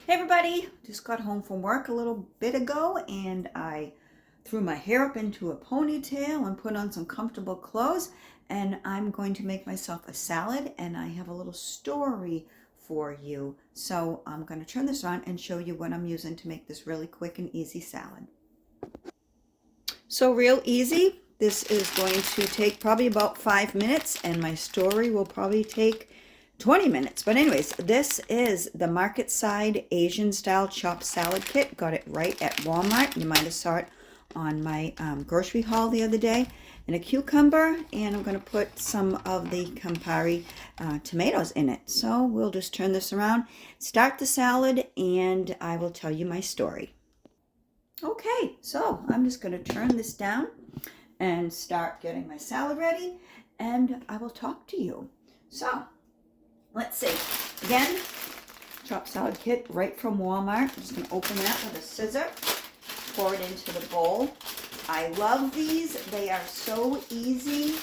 Hey everybody, just got home from work a little bit ago and I threw my hair up into a ponytail and put on some comfortable clothes, and I'm going to make myself a salad, and I have a little story for you. So I'm going to turn this on and show you what I'm using to make this really quick and easy salad. So real easy. This is going to take probably about 5 minutes, and my story will probably take 20 minutes. But anyways, this is the Market Side Asian style chopped salad kit. Got it right at Walmart. You might have saw it on my grocery haul the other day. And a cucumber, and I'm going to put some of the Campari tomatoes in it. So we'll just turn this around, start the salad, and I will tell you my story. Okay, so I'm just going to turn this down and start getting my salad ready, and I will talk to you. So let's see. Again, chopped salad kit right from Walmart. I'm just going to open that with a scissor, pour it into the bowl. I love these. They are so easy.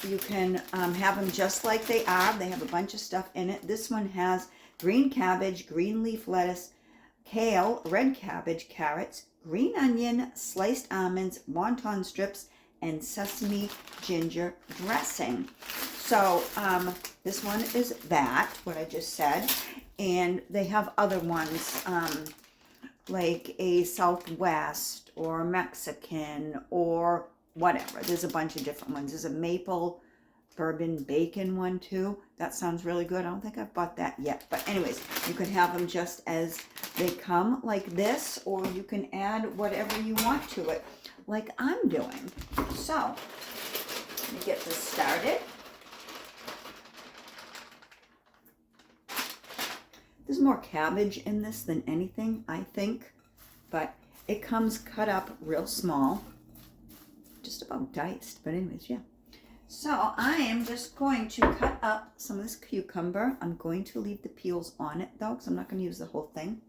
You can have them just like they are. They have a bunch of stuff in it. This one has green cabbage, green leaf lettuce, kale, red cabbage, carrots, green onion, sliced almonds, wonton strips, and sesame ginger dressing. So this one is that, what I just said. And they have other ones, like a Southwest or Mexican or whatever. There's a bunch of different ones. There's a maple bourbon bacon one too. That sounds really good. I don't think I've bought that yet. But anyways, you can have them just as they come like this, or you can add whatever you want to it, like I'm doing. So, let me get this started. There's more cabbage in this than anything, I think, but it comes cut up real small, just about diced, but anyways, yeah. So I am just going to cut up some of this cucumber. I'm going to leave the peels on it though, because I'm not going to use the whole thing.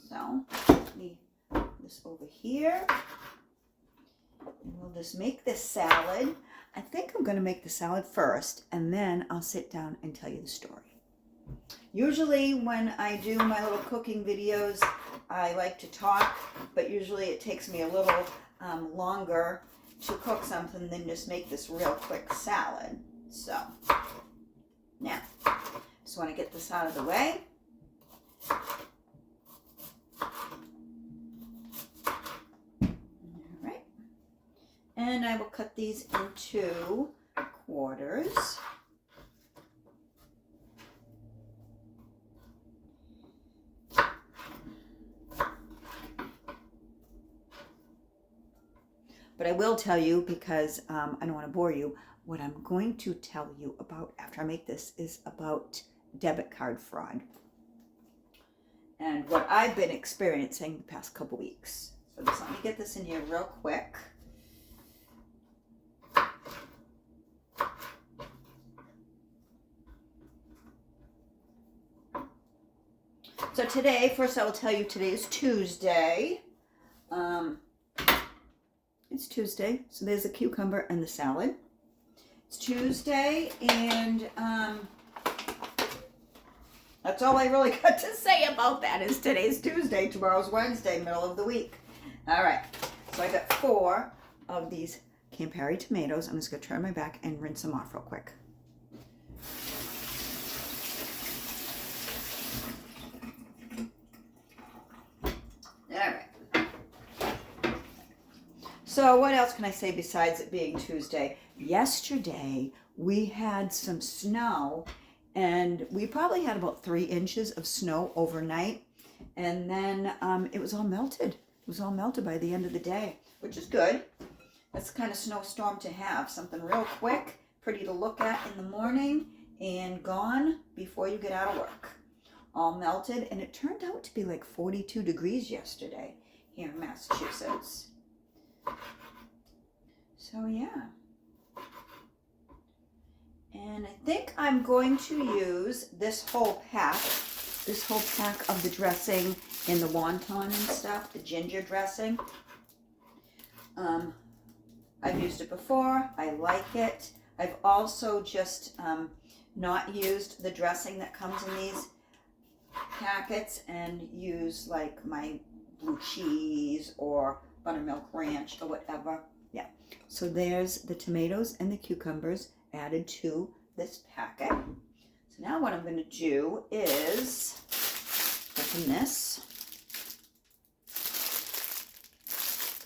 So let me put this over here, and we'll just make this salad. I think I'm going to make the salad first, and then I'll sit down and tell you the story. Usually when I do my little cooking videos, I like to talk, but usually it takes me a little longer to cook something than just make this real quick salad. So now, just want to get this out of the way. All right, and I will cut these into quarters. But I will tell you, because I don't want to bore you, what I'm going to tell you about after I make this is about debit card fraud and what I've been experiencing the past couple weeks. So just let me get this in here real quick. So today, first I will tell you today is Tuesday. It's Tuesday, so there's the cucumber and the salad. It's Tuesday, and that's all I really got to say about that is today's Tuesday, tomorrow's Wednesday, middle of the week. All right, so I got 4 of these Campari tomatoes. I'm just going to turn my back and rinse them off real quick. So what else can I say besides it being Tuesday? Yesterday, we had some snow, and we probably had about 3 inches of snow overnight. And then it was all melted. It was all melted by the end of the day, which is good. That's the kind of snowstorm to have. Something real quick, pretty to look at in the morning, and gone before you get out of work. All melted, and it turned out to be like 42 degrees yesterday here in Massachusetts. So yeah, and I think I'm going to use this whole pack of the dressing and the wonton and stuff, the ginger dressing. I've used it before. I like it. I've also just not used the dressing that comes in these packets and use like my blue cheese or buttermilk ranch or whatever. Yeah. So there's the tomatoes and the cucumbers added to this packet. So now what I'm going to do is open this.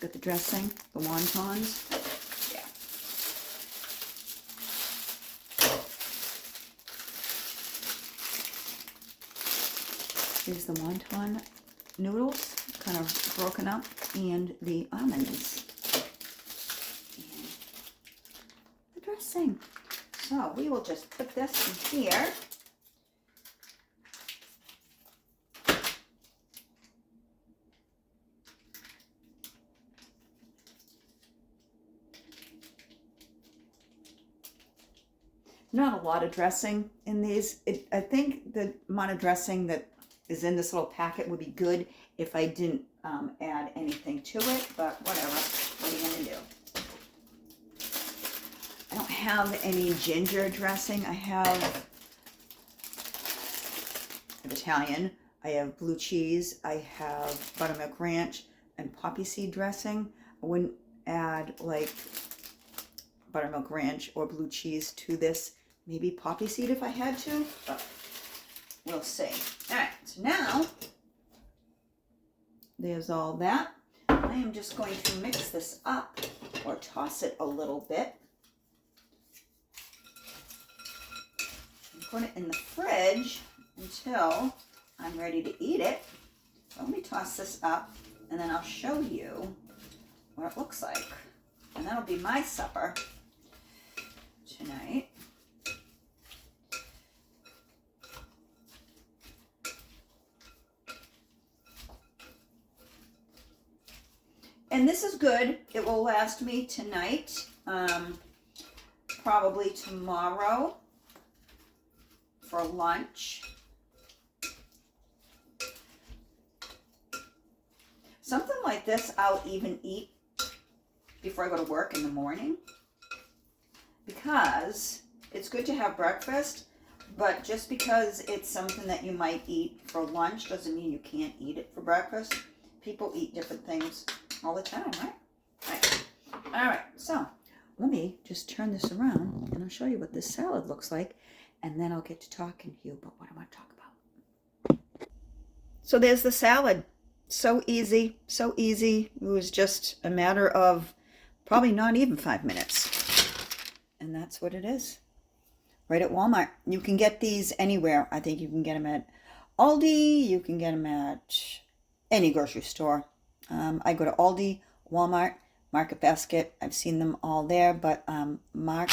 Got the dressing, the wontons. Yeah. Here's the wonton noodles, kind of broken up, and the almonds. And the dressing. So we will just put this in here. Not a lot of dressing in these. I think the amount of dressing that is in this little packet would be good if I didn't add anything to it, but whatever. What are you going to do? I don't have any ginger dressing. I have Italian. I have blue cheese. I have buttermilk ranch and poppy seed dressing. I wouldn't add like buttermilk ranch or blue cheese to this. Maybe poppy seed if I had to, but we'll see. All right, so now there's all that. I am just going to mix this up or toss it a little bit and put it in the fridge until I'm ready to eat it. So let me toss this up and then I'll show you what it looks like. And that'll be my supper tonight. And this is good. It will last me tonight, probably tomorrow for lunch. Something like this I'll even eat before I go to work in the morning because it's good to have breakfast, but just because it's something that you might eat for lunch doesn't mean you can't eat it for breakfast. People eat different things all the time, right? All right, so let me just turn this around and I'll show you what this salad looks like, and then I'll get to talking to you about what I want to talk about. So there's the salad. So easy, so easy. It was just a matter of probably not even 5 minutes. And that's what it is. Right at Walmart. You can get these anywhere. I think you can get them at Aldi. You can get them at any grocery store. I go to Aldi, Walmart, Market Basket. I've seen them all there, but Walmart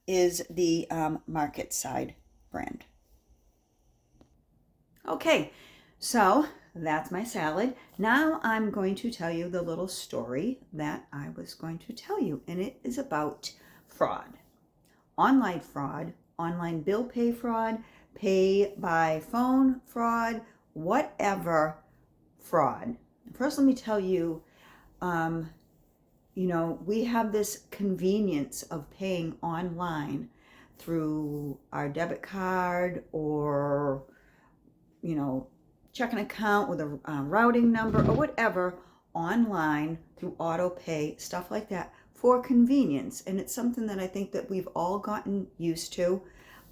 is the market side brand. Okay, so that's my salad. Now I'm going to tell you the little story that I was going to tell you, and it is about fraud. Online bill pay fraud, pay by phone fraud, whatever fraud. First, let me tell you, we have this convenience of paying online through our debit card or, checking account with a routing number or whatever online through auto pay, stuff like that for convenience. And it's something that I think that we've all gotten used to.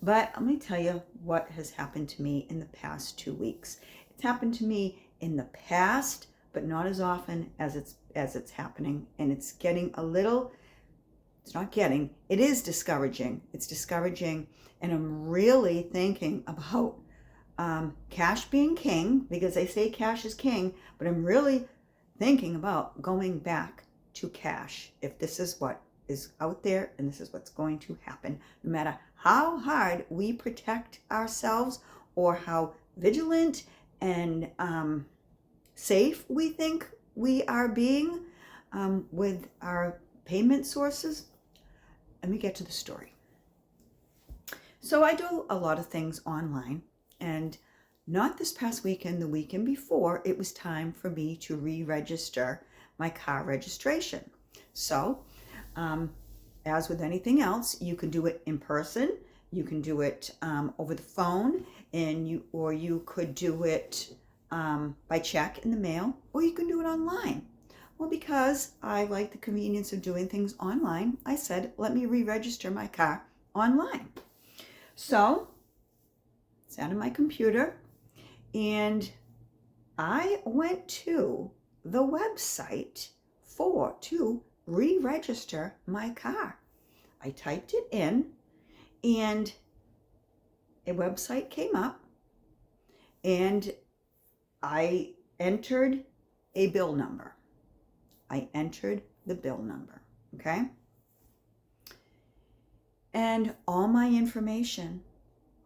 But let me tell you what has happened to me in the past 2 weeks. It's happened to me in the past, but not as often as it's happening. And it is discouraging. It's discouraging. And I'm really thinking about cash being king, because they say cash is king, but I'm really thinking about going back to cash if this is what is out there and this is what's going to happen, no matter how hard we protect ourselves or how vigilant and safe we think we are being with our payment sources. Let me get to the story. So I do a lot of things online, and not this past weekend, the weekend before, it was time for me to re-register my car registration. So as with anything else, you can do it in person, You can do it over the phone, and you could do it by check in the mail, or you can do it online. Well, because I like the convenience of doing things online, I said, let me re-register my car online. So, sat on my computer, and I went to the website to re-register my car. I typed it in, and a website came up, and I entered a bill number. I entered the bill number, okay? And all my information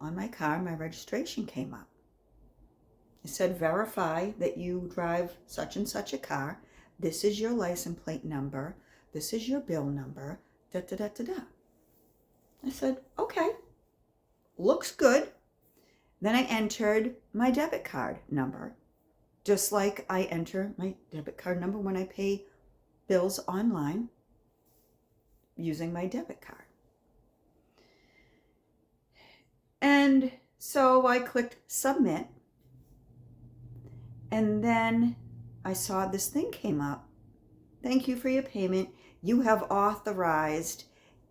on my car, my registration came up. It said, verify that you drive such and such a car. This is your license plate number. This is your bill number. Da, da, da, da, da. I said, okay, looks good. Then I entered my debit card number, just like I enter my debit card number when I pay bills online using my debit card. And so I clicked submit, and then I saw this thing came up. Thank you for your payment. You have authorized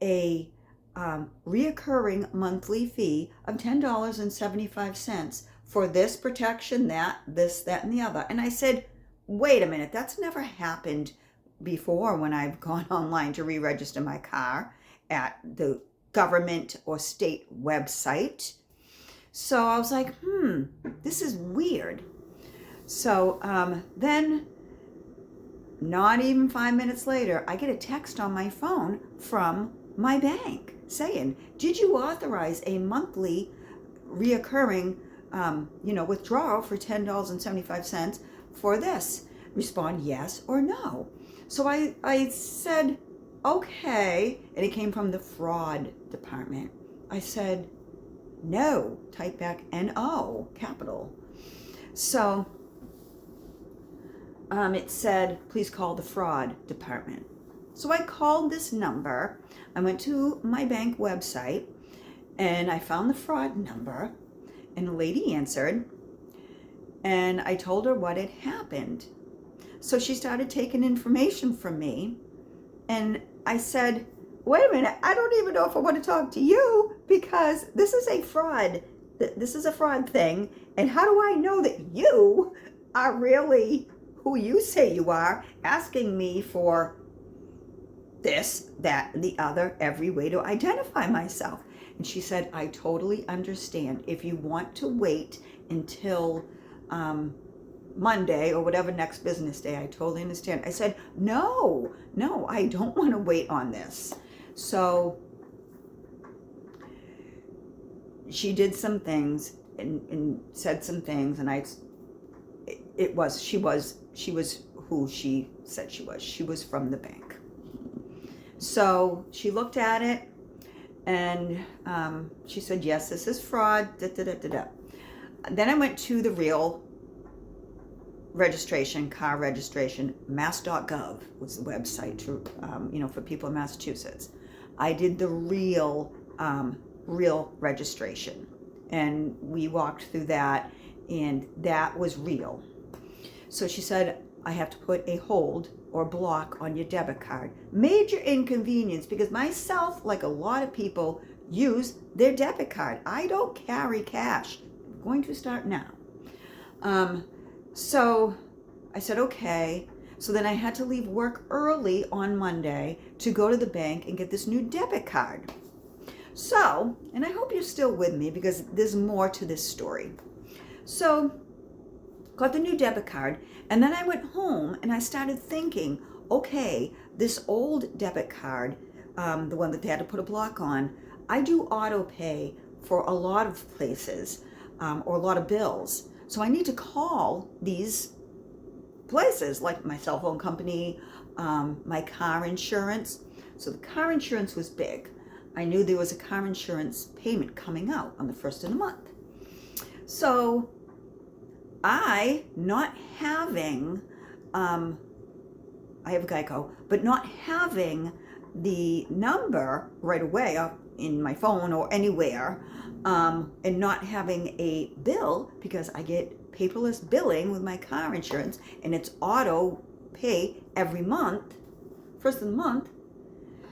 a reoccurring monthly fee of $10.75 for this protection, that, this, that, and the other. And I said, wait a minute, that's never happened before when I've gone online to re-register my car at the government or state website. So I was like, this is weird. So then, not even 5 minutes later, I get a text on my phone from my bank saying, did you authorize a monthly reoccurring withdrawal for $10.75 for this? Respond yes or no. So I said, okay, and it came from the fraud department. I said, no, type back N-O, capital. So it said, please call the fraud department. So I called this number. I went to my bank website, and I found the fraud number, and a lady answered, and I told her what had happened. So she started taking information from me, and I said, wait a minute, I don't even know if I want to talk to you, because this is a fraud. This is a fraud thing, and how do I know that you are really who you say you are, asking me for this, that, and the other, every way to identify myself? And she said, I totally understand. If you want to wait until Monday or whatever next business day, I totally understand. I said, no, I don't want to wait on this. So she did some things and said some things, and she was who she said she was. She was from the bank. So she looked at it, and she said, yes, this is fraud, da, da, da, da, da. Then I went to the real registration, car registration. Mass.gov was the website to, for people in Massachusetts. I did the real registration, and we walked through that, and that was real. So she said, I have to put a hold or block on your debit card. Major inconvenience, because myself, like a lot of people, use their debit card. I don't carry cash. I'm going to start now. So I said, okay. So then I had to leave work early on Monday to go to the bank and get this new debit card. So, and I hope you're still with me because there's more to this story. So, got the new debit card, and then I went home and I started thinking, okay, this old debit card, the one that they had to put a block on, I do auto pay for a lot of places, or a lot of bills. So I need to call these places, like my cell phone company, my car insurance. So the car insurance was big. I knew there was a car insurance payment coming out on the first of the month. So I, not having, I have Geico, but not having the number right away, in my phone or anywhere, and not having a bill, because I get paperless billing with my car insurance, and it's auto pay every month, first of the month.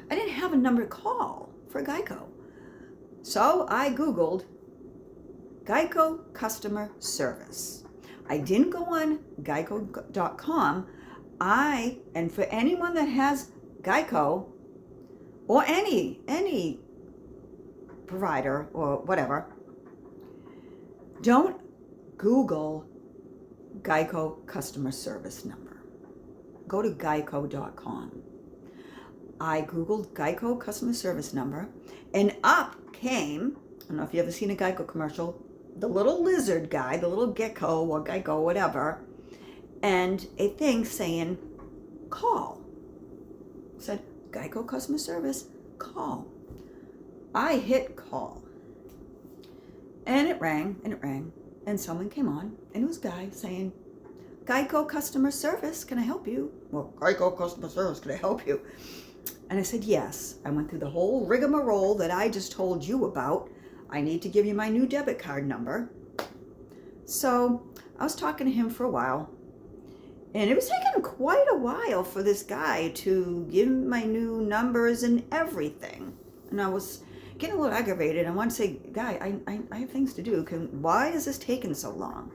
I didn't have a number to call for Geico. So I Googled Geico customer service. I didn't go on geico.com. And for anyone that has Geico or any provider or whatever, don't Google Geico customer service number. Go to geico.com. I Googled Geico customer service number, and up came, I don't know if you ever seen a Geico commercial, the little lizard guy, the little gecko or Geico, whatever, and a thing saying, call. It said, Geico customer service, call. I hit call. And it rang, and someone came on, and it was a guy saying, Geico customer service, can I help you? Well, Geico customer service, can I help you? And I said, yes. I went through the whole rigmarole that I just told you about. I need to give you my new debit card number. So I was talking to him for a while, and it was taking quite a while for this guy to give my new numbers and everything. And I was getting a little aggravated. I wanted to say, guy, I have things to do. Why is this taking so long?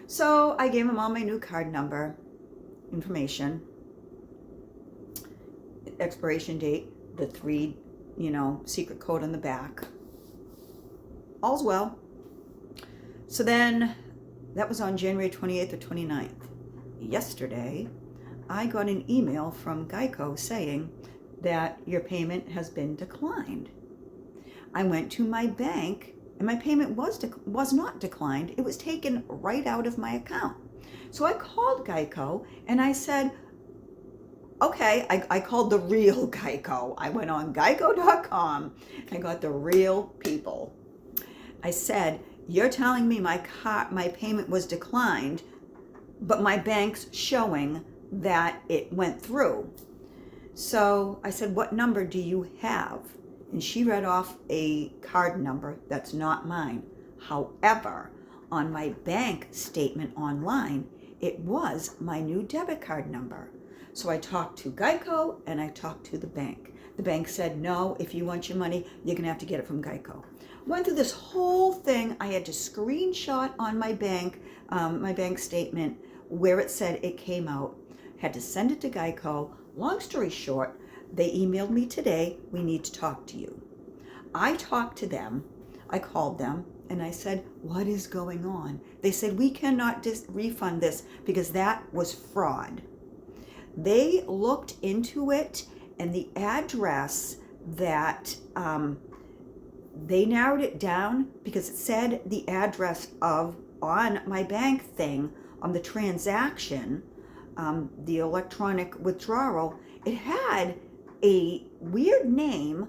So I gave him all my new card number information, expiration date, the 3, secret code on the back. All's well. So then that was on January 28th or 29th. Yesterday, I got an email from Geico saying that your payment has been declined. I went to my bank, and my payment was not declined. It was taken right out of my account. So I called Geico, and I said, okay, I called the real Geico. I went on geico.com and got the real people. I said, you're telling me my payment was declined, but my bank's showing that it went through. So I said, what number do you have? And she read off a card number that's not mine. However, on my bank statement online, it was my new debit card number. So I talked to Geico and I talked to the bank. The bank said, no, if you want your money, you're going to have to get it from Geico. Went through this whole thing. I had to screenshot on my bank statement where it said it came out. Had to send it to Geico. Long story short, they emailed me today, we need to talk to you. I talked to them, I called them, and I said, what is going on? They said, we cannot refund this because that was fraud. They looked into it, and the address that they narrowed it down because it said the address on my bank thing, on the transaction, the electronic withdrawal, it had a weird name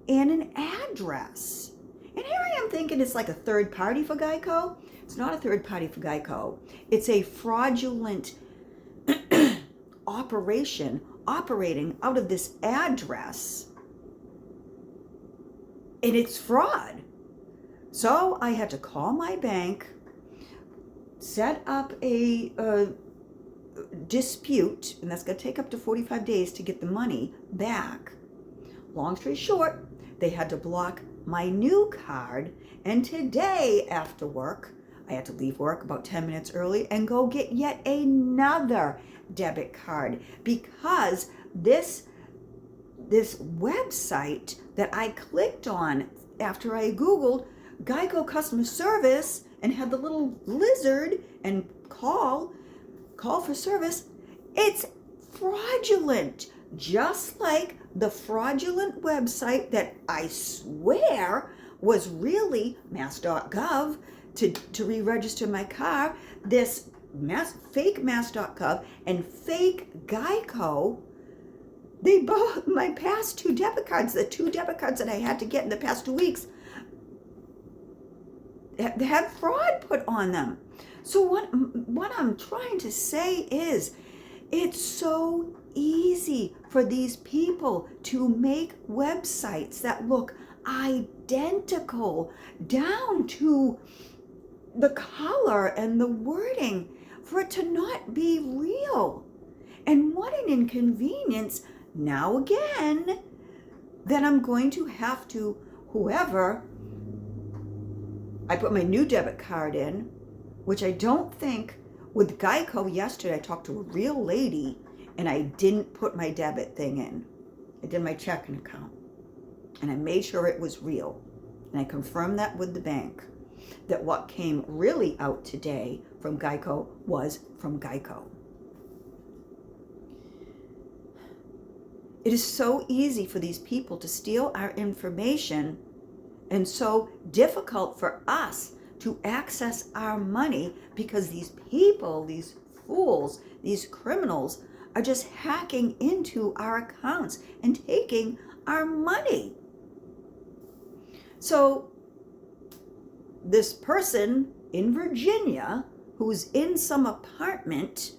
and an address. And here I am thinking it's like a third party for Geico. It's not a third party for Geico. It's a fraudulent operation operating out of this address. And it's fraud. So I had to call my bank, set up a dispute, and that's going to take up to 45 days to get the money back. Long story short, they had to block my new card, and today after work, I had to leave work about 10 minutes early and go get yet another debit card because this website that I clicked on after I Googled Geico customer service and had the little lizard and call for service, it's fraudulent. Just like the fraudulent website that I swear was really mass.gov to re-register my car, this fake mass.gov and fake Geico, they both, my past 2 debit cards, the 2 debit cards that I had to get in the past 2 weeks, they had fraud put on them. So what I'm trying to say is, it's so easy for these people to make websites that look identical down to the color and the wording for it to not be real. And what an inconvenience. Now again, then I'm going to have to, whoever, I put my new debit card in, which I don't think, with Geico yesterday, I talked to a real lady and I didn't put my debit thing in. I did my checking account and I made sure it was real. And I confirmed that with the bank, that what came really out today from Geico was from Geico. It is so easy for these people to steal our information and so difficult for us to access our money because these people, these fools, these criminals are just hacking into our accounts and taking our money. So this person in Virginia who's in some apartment,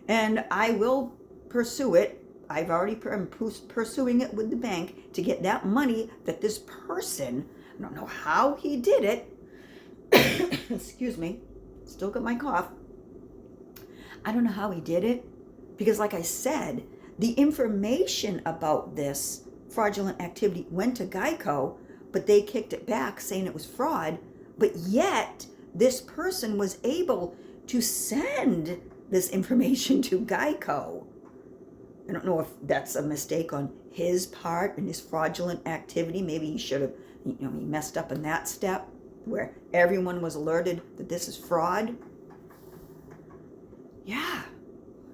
and I will pursue it. I've already pursuing it with the bank to get that money that this person, I don't know how he did it. Excuse me, still got my cough. I don't know how he did it because, like I said, the information about this fraudulent activity went to Geico, but they kicked it back saying it was fraud. But yet this person was able to send this information to Geico. I don't know if that's a mistake on his part in his fraudulent activity. Maybe he should have, he messed up in that step where everyone was alerted that this is fraud. Yeah.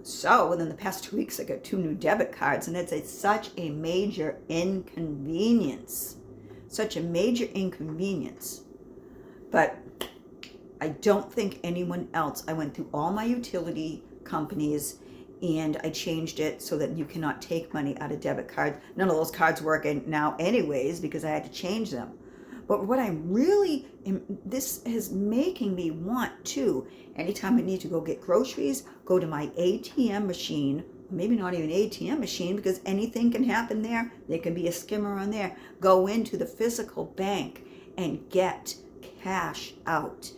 So within the past 2 weeks, I got 2 new debit cards, and it's such a major inconvenience. Such a major inconvenience. But I don't think anyone else, I went through all my utility companies and I changed it so that you cannot take money out of debit cards. None of those cards work now anyways because I had to change them. But what I really this is making me want to, anytime I need to go get groceries, go to my ATM machine, maybe not even ATM machine because anything can happen there. There can be a skimmer on there. Go into the physical bank and get cash out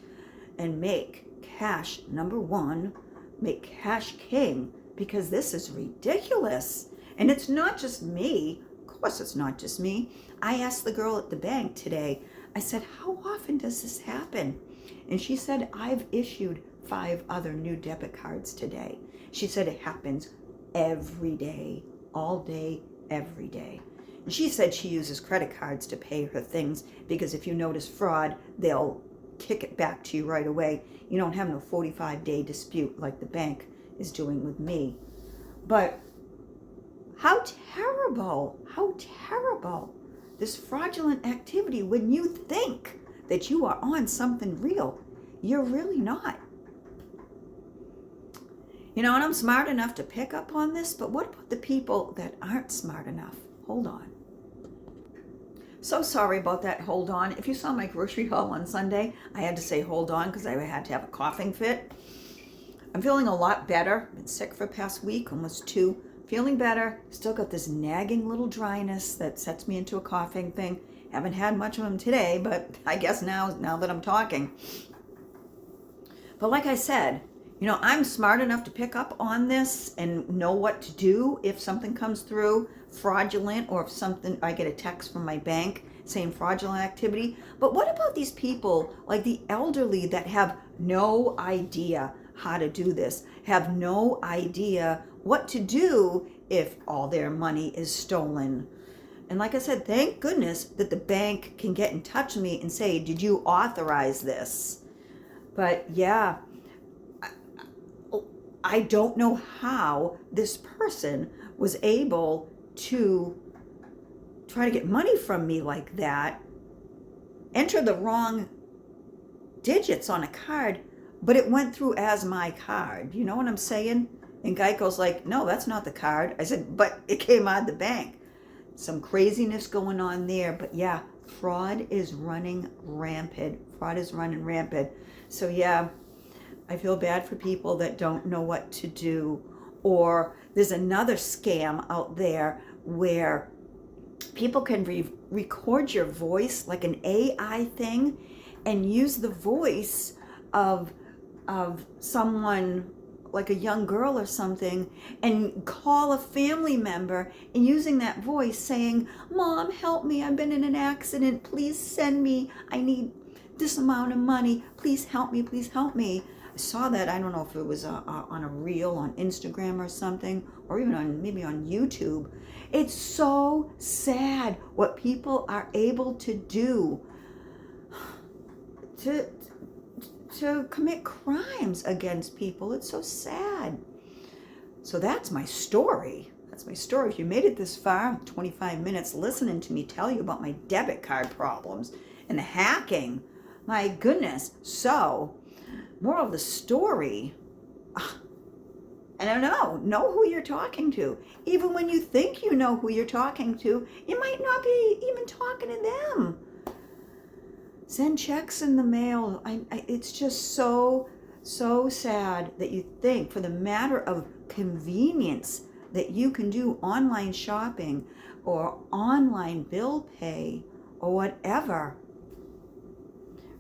and make cash number one, make cash king, because this is ridiculous. And it's not just me. Of course it's not just me. I asked the girl at the bank today, I said, how often does this happen? And she said, I've issued 5 other new debit cards today. She said it happens every day, all day, every day. And she said she uses credit cards to pay her things because if you notice fraud, they'll kick it back to you right away. You don't have no 45-day dispute like the bank is doing with me. But how terrible, this fraudulent activity when you think that you are on something real, you're really not. And I'm smart enough to pick up on this, but what about the people that aren't smart enough? Hold on. So sorry about that, hold on. If you saw my grocery haul on Sunday, I had to say hold on because I had to have a coughing fit. I'm feeling a lot better. Been sick for the past week, almost 2. Feeling better. Still got this nagging little dryness that sets me into a coughing thing. Haven't had much of them today, but I guess now that I'm talking. But like I said, I'm smart enough to pick up on this and know what to do if something comes through fraudulent or if I get a text from my bank saying fraudulent activity. But what about these people like the elderly that have no idea how to do this, have no idea what to do if all their money is stolen? And like I said, thank goodness that the bank can get in touch with me and say, did you authorize this? But yeah, I don't know how this person was able to try to get money from me like that, enter the wrong digits on a card, but it went through as my card. You know what I'm saying? And Geico's like, no, that's not the card. I said, but it came out of the bank. Some craziness going on there. But yeah, fraud is running rampant. Fraud is running rampant. So yeah, I feel bad for people that don't know what to do. Or there's another scam out there where people can record your voice like an AI thing and use the voice of someone like a young girl or something and call a family member and using that voice saying, "Mom, help me, I've been in an accident, please send me, I need this amount of money, please help me, please help me." I saw that, I don't know if it was on a reel on Instagram or something, or even on maybe on YouTube. It's so sad what people are able to do to commit crimes against people. It's so sad. So that's my story. That's my story. If you made it this far, 25 minutes listening to me tell you about my debit card problems and the hacking, my goodness. So, moral of the story, I don't know who you're talking to. Even when you think you know who you're talking to, you might not be even talking to them. Send checks in the mail. It's just so sad that you think for the matter of convenience that you can do online shopping or online bill pay or whatever.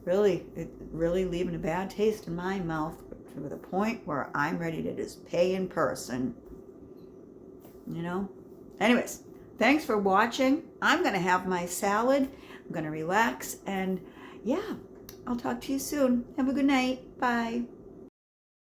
Really leaving a bad taste in my mouth to the point where I'm ready to just pay in person. Anyways, thanks for watching. I'm going to have my salad. I'm going to relax, and yeah, I'll talk to you soon. Have a good night. Bye.